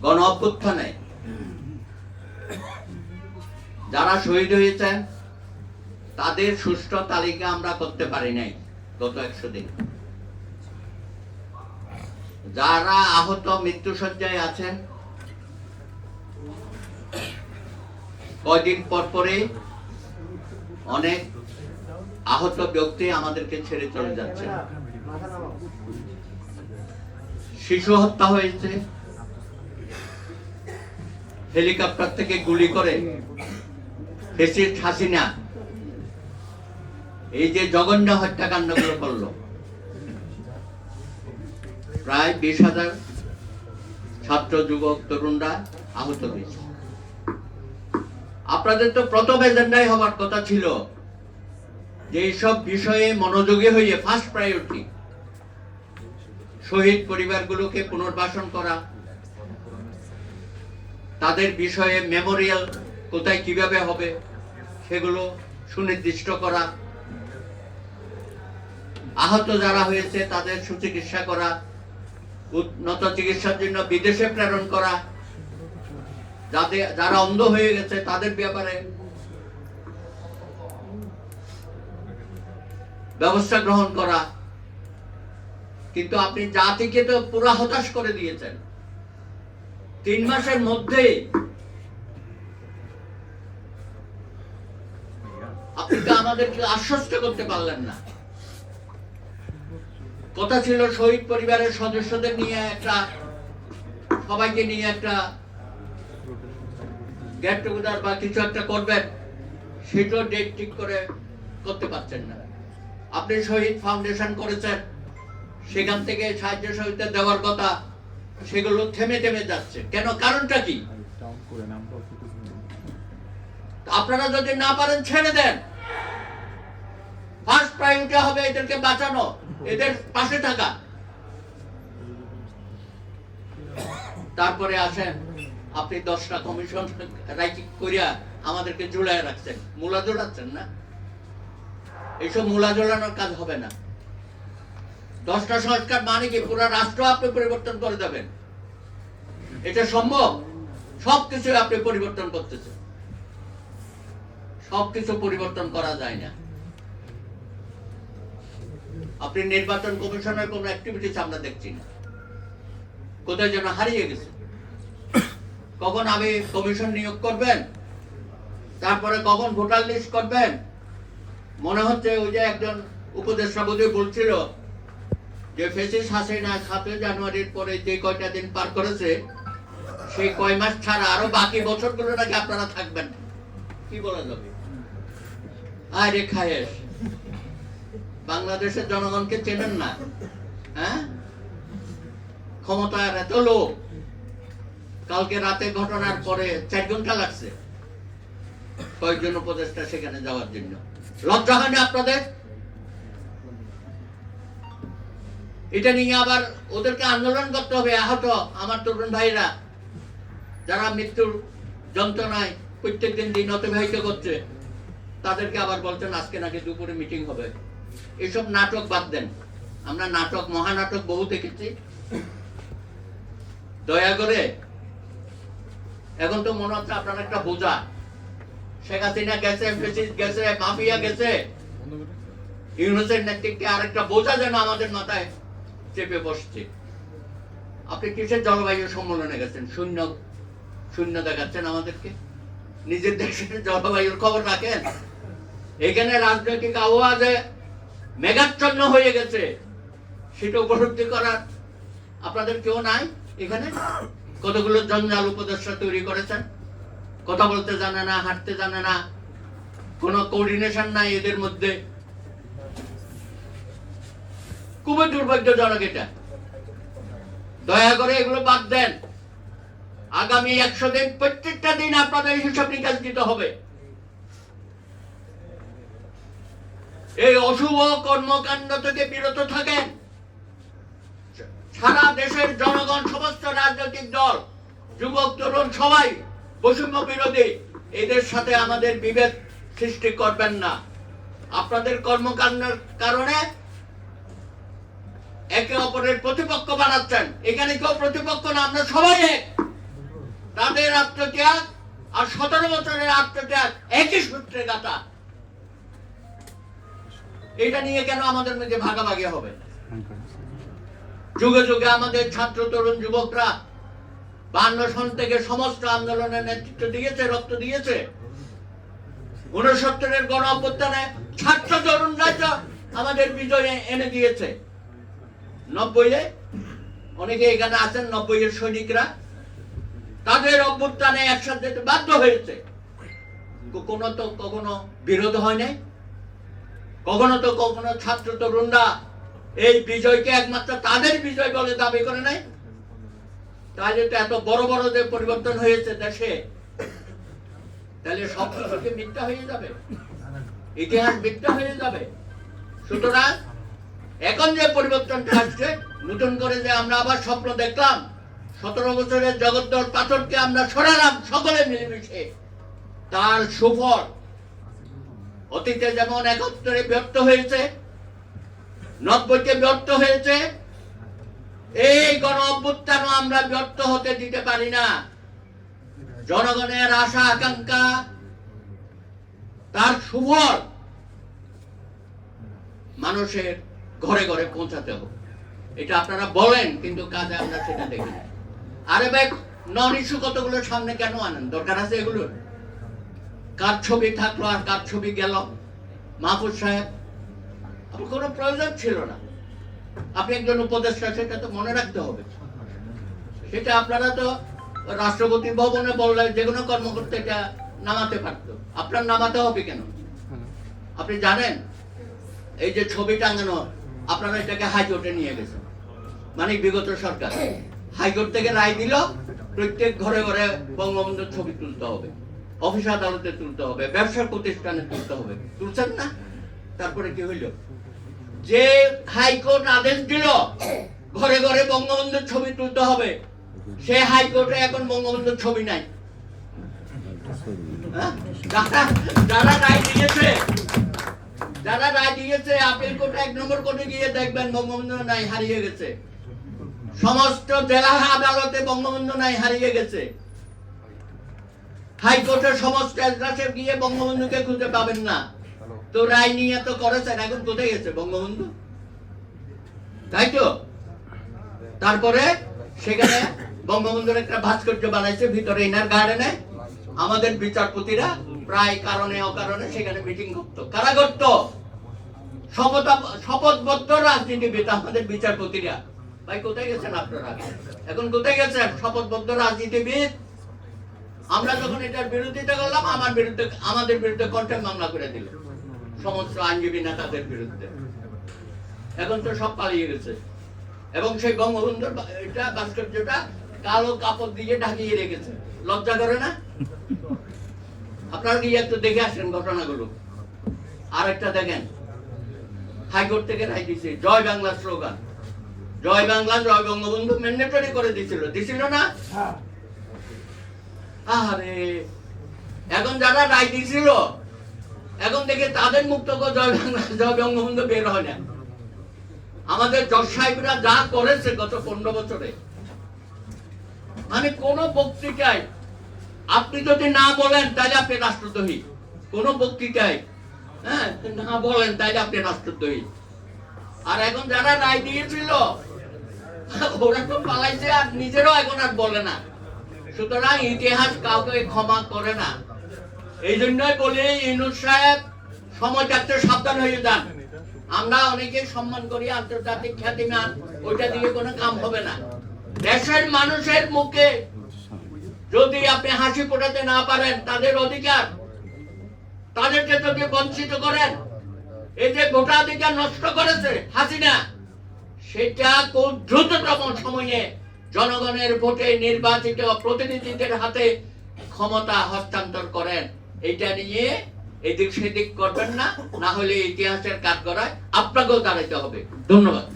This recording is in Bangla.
গণ অভ্যুত্থানে যারা শহীদ হয়েছেন তাদের সুষ্ঠু তালিকা আমরা করতে পারি নাই গত 100 দিন। যারা আহত মৃত্যুশয্যায় আছেন কয়দিন পর পরে অনেক আহত ব্যক্তি আমাদেরকে ছেড়ে চলে যাচ্ছে। শিশু হত্যা হয়েছে, হেলিকপ্টার থেকে গুলি করে ফ্যাসিস্ট হাসিনা এই যে জঘন্য হত্যাকাণ্ডগুলো করলো, প্রায় 20,000 ছাত্র যুবক তরুণরা আহত হয়েছে। আপনাদের তো প্রথম এজেন্ডায় হওয়ার কথা ছিল যে এইসব বিষয়ে মনোযোগী হয়ে ফার্স্ট প্রায়োরিটি শহীদ পরিবারগুলোকে পুনর্বাসন করা, তাদের বিষয়ে মেমোরিয়াল কোথায় কিভাবে হবে সেগুলো সুনির্দিষ্ট করা, আহত যারা হয়েছে তাদের সুচিকিৎসা করা, উন্নত চিকিৎসার জন্য বিদেশে প্রেরণ করা, যারা অন্ধ হয়ে গেছে তাদের ব্যাপারে ব্যবস্থা গ্রহণ করা। কিন্তু আপনি জাতিকে তো পুরো হতাশ করে দিয়েছেন। 3 মাসের মধ্যে আপনি তো আমাদেরকে আশ্বস্ত করতে পারলেন না। কথা ছিল শহীদ পরিবারের সদস্যদের নিয়ে সবাইকে নিয়ে একটা গেট টুগেদার বা কিছু একটা করবেন, সেটাও ডেট ঠিক করে করতে পারছেন না। আপনি শহীদ ফাউন্ডেশন করেছেন, সেখান থেকে সাহায্য সহযোগিতা দেওয়ার কথা, সেগুলো থেমে থেমে যাচ্ছে কেন? কারণটা কি? আপনারা যদি না পারেন ছেড়ে দেন। ফার্স্ট প্রায়োরিটি হবে এদেরকে বাঁচানো, এদের পাশে থাকা। তারপরে আসেন আপনি 10টা কমিশন করিয়া আমাদেরকে ঝুলায় রাখছেন, মূলা জোড়াচ্ছেন না। এইসব মূলা জোড়ানোর কাজ হবে না। 10টা সংস্কার মানে কি পুরো রাষ্ট্র আপনি পরিবর্তন করে দেবেন? এটা সম্ভব? সবকিছু আপনি পরিবর্তন করতেছেন। সবকিছু পরিবর্তন করা যায় না। আপনি নির্বাচন কমিশনের কোন অ্যাক্টিভিটিস আমরা দেখছি না, কোথায় যেন হারিয়ে গেছে। কখন আপনি কমিশন নিয়োগ করবেন, তারপরে কখন ভোটার লিস্ট করবেন? মনে হচ্ছে ওই যে একজন উপদেষ্টা বোধহয় বলছিল যে ফ্যাসিস্ট হাসিনা 7 জানুয়ারির পরে যে কয়টা দিন পার করেছে সেই কয় মাস ছাড়া আরো বাকি বছরগুলো নাকি আপনারা থাকবেন। কি বলা যাবে? আরে খায়েশ, বাংলাদেশের জনগণকে চেনেন না? হ্যাঁ, ক্ষমতার এত লোক। কালকে রাতে ঘটনার পরে 4 ঘন্টা লাগছে কয়েকজন উপদেষ্টা সেখানে যাওয়ার জন্য। লজ্জা হয় না আপনাদের? এটা নিয়ে আবার ওদেরকে আন্দোলন করতে হবে। আহত আমার তরুণ ভাইরা যারা মৃত্যুর যন্ত্রণায় প্রত্যেকদিন দিন অতিবাহিত করছে, তাদেরকে আবার বলছেন আজকে নাকি দুপুরে মিটিং হবে। এসব নাটক বাদ দেন। আমরা নাটক, মহানাটক বহু দেখেছি। দয়া করে, এখন তো মনে হচ্ছে আপনার একটা বোঝা। শেখ হাসিনা গেছে, ফ্যাসিস্ট গেছে, মাফিয়া গেছে, ইউনূসের নেতৃত্বে আরেকটা বোঝা যেন আমাদের মাথায় চেপে বসছে। আপনি কিসের জলবায়ু সম্মেলনে গেছেন? শূন্য দেখাচ্ছেন আমাদেরকে। নিজের দেশের জলবায়ুর খবর রাখেন? এখানে রাজনৈতিক আবহাওয়া মেঘাচ্ছন্ন হয়ে গেছে, সেটা উপলব্ধি করার আপনাদের কেউ নাই। এখানে কতগুলো জঞ্জাল উপদেষ্টা তৈরি করেছেন, কথা বলতে জানে না, হাঁটতে জানে না, কোনো কোঅর্ডিনেশন নাই এদের মধ্যে। খুবই দুর্ভাগ্যজনক এটা। দয়া করে এগুলো বাদ দেন। আগামী 100 দিন প্রত্যেকটা দিন আপনাদের হিসাব নিকাশ দিতে হবে। এই অশুভ কর্মকাণ্ড থেকে বিরত থাকেন। সারা দেশের জনগণ, সমস্ত রাজনৈতিক দল, যুবক তরুণ সবাই বৈষম্য বিরোধী। এদের সাথে আমাদের বিভেদ সৃষ্টি করবেন না। আপনাদের কর্মকাণ্ডের কারণে একে অপরের প্রতিপক্ষ বানাচ্ছেন। এখানে কেউ প্রতিপক্ষ না, আমরা সবাই এক। তাদের আত্মত্যাগ আর 17 বছরের আত্মত্যাগ একই সূত্রে গাঁথা। এটা নিয়ে কেন আমাদের মধ্যে ভাগাভাগি হবে? যুগে যুগে আমাদের ছাত্র তরুণ যুবকরা 52 সন থেকে সমস্ত আন্দোলনের নেতৃত্ব দিয়েছে, রক্ত দিয়েছে। 69-এর গণ অভ্যুত্থানে ছাত্র তরুণরা আমাদের বিজয় এনে দিয়েছে। 90-এ অনেকে এখানে আছেন, 90-এর সৈনিকরা তাদের অভ্যুত্থানে একসাথে যেতে বাধ্য হয়েছে। কখনো বিরোধ হয় নাই, কখনো ছাত্র তরুণরা এই বিজয়কে একমাত্র তাদের বিজয় বলে দাবি করে নাই। তাহলে তো এত বড় বড় যে পরিবর্তন হয়েছে দেশে, তাহলে সব কিছুকে মিথ্যা হয়ে যাবে, ইতিহাস মিথ্যা হয়ে যাবে। সুতরাং এখন যে পরিবর্তনটা আসছে, নতুন করে যে আমরা আবার স্বপ্ন দেখলাম, 17 বছরের জগদ্দল পাথরকে আমরা সরালাম সকলে মিলেমিশে, তার সুফল অতীতে যেমন 71-এ ব্যর্থ হয়েছে, 90-তে ব্যর্থ হয়েছে, এই গণ অভ্যুত্থানও আমরা ব্যর্থ হতে দিতে পারি না। জনগণের আশা আকাঙ্ক্ষা, তার সুফল মানুষের ঘরে ঘরে পৌঁছাতে হবে। এটা আপনারা বলেন, কিন্তু কাজে আমরা সেটা দেখি না। আরে ভাই, নন ইস্যু কতগুলো সামনে কেন আনেন? দরকার আছে এগুলোর? কার ছবি থাকলো আর কার ছবি গেল? মাহফুজ সাহেব, আপনার কোনো প্রয়োজন ছিল না। আপনি একজন উপদেষ্টা, সেটা তো মনে রাখতে হবে। সেটা আপনারা তো রাষ্ট্রপতি ভবনে বললে যে কোনো কর্মকর্তা এটা নামাতে পারতো, আপনার নামাতে হবে কেন? আপনি জানেন এই যে ছবি টাঙানো, আপনারা এটাকে হাইকোর্টে নিয়ে গেছেন, মানে বিগত সরকার হাইকোর্ট থেকে রায় দিল প্রত্যেক ঘরে ঘরে বঙ্গবন্ধুর ছবি তুলতে হবে, অফিস আদালতে তুলতে হবে, ব্যবসা প্রতিষ্ঠানে তুলতে হবে। তুলছেন না? তারপরে কি হইল? যে হাইকোর্ট আদেশ দিল ঘরে ঘরে বঙ্গবন্ধুর ছবি তুলতে হবে, সে হাইকোর্টে এখন বঙ্গবন্ধুর ছবি নাই। যারা রায় দিয়েছে আপিল কোর্টে 1 নম্বর কোর্টে গিয়ে দেখবেন বঙ্গবন্ধু নাই, হারিয়ে গেছে। সমস্ত জেলা আদালতে বঙ্গবন্ধু নাই, হারিয়ে গেছে। হাইকোর্টের সমস্ত এজলাসে গিয়ে বঙ্গবন্ধুকে খুঁজে পাবেন না। তো রায় নিয়ে তো করেছেন, এখন কোথায় গেছে বঙ্গবন্ধু? তাই তো। তারপরে সেখানে বঙ্গবন্ধুর একটা ভাস্কর্য বানাইছে ভিতরে ইনার গার্ডেনে। আমাদের বিচারপতিরা প্রায় কারণে অকারণে সেখানে মিটিং করতো। কারা করতো? শপথবদ্ধ রাজনীতিবিদ আমাদের বিচারপতিরা। ভাই, কোথায় গেছেন আপনারা? এখন কোথায় গেছেন শপথবদ্ধ রাজনীতিবিদ? আমরা যখন এটার বিরোধিতা করলাম, আমাদের বিরুদ্ধে কন্টেম্প মামলা করে দিল সমস্ত আইনজীবী নেতাদের বিরুদ্ধে। এখন তো সব পালিয়ে গেছে। এবং সেই বঙ্গবন্ধুর এটা ভাস্কর্যটা কালো কাপড় দিয়ে ঢাকিয়ে রেখেছে। লজ্জা করে না? আপনারা গিয়ে একটু দেখে আসেন ঘটনাগুলো। আর একটা দেখেন, হাইকোর্ট থেকে রায় দিয়েছে জয় বাংলা স্লোগান, জয় বাংলা জয় বঙ্গবন্ধু ম্যান্ডেটরি করে দিছিল না? আরে এখন যারা রায় দিয়েছিল, এখন দেখে তাদের মুখ থেকে জয় বাংলা জয় বঙ্গবন্ধু বের হয় না। আমাদের জজ সাহেবরা যা করেছে গত 15 বছরে, মানে কোন বক্তৃতায় আপনি যদি না বলেন তাহলে আপনি রাষ্ট্রদ্রোহী। কোন বক্তৃতায় না বলেন তাহলে আপনি রাষ্ট্রদ্রোহী। আর এখন যারা রায় দিয়েছিল ওরা তো পালাইছে, আর নিজেরও এখন আর বলে না। সুতরাং ইতিহাস কাউকে ক্ষমা করে না। এই জন্যই বলি, ইউনূস সাহেব সময় থাকতে সাবধান হয়ে যান। আমরা অনেকে সম্মান করি, আন্তর্জাতিক খ্যাতিমান, ওইটা দিয়ে কোনো কাম হবে না। দেশের মানুষের মুখে যদি আপনি হাসি ফোটাতে না পারেন, তাদের অধিকার, তাদেরকে যদি বঞ্চিত করেন, এই যে ভোটাধিকার নষ্ট করেছে হাসিনা, সেটা খুব দ্রুততম সময়ে জনগণের ভোটে নির্বাচিত প্রতিনিধিদের হাতে ক্ষমতা হস্তান্তর করেন। এটা নিয়ে এদিক সেদিক করবেন না, না হলে ইতিহাসের কাঠগড়ায় আপনাকেও দাঁড়াতে হবে। ধন্যবাদ।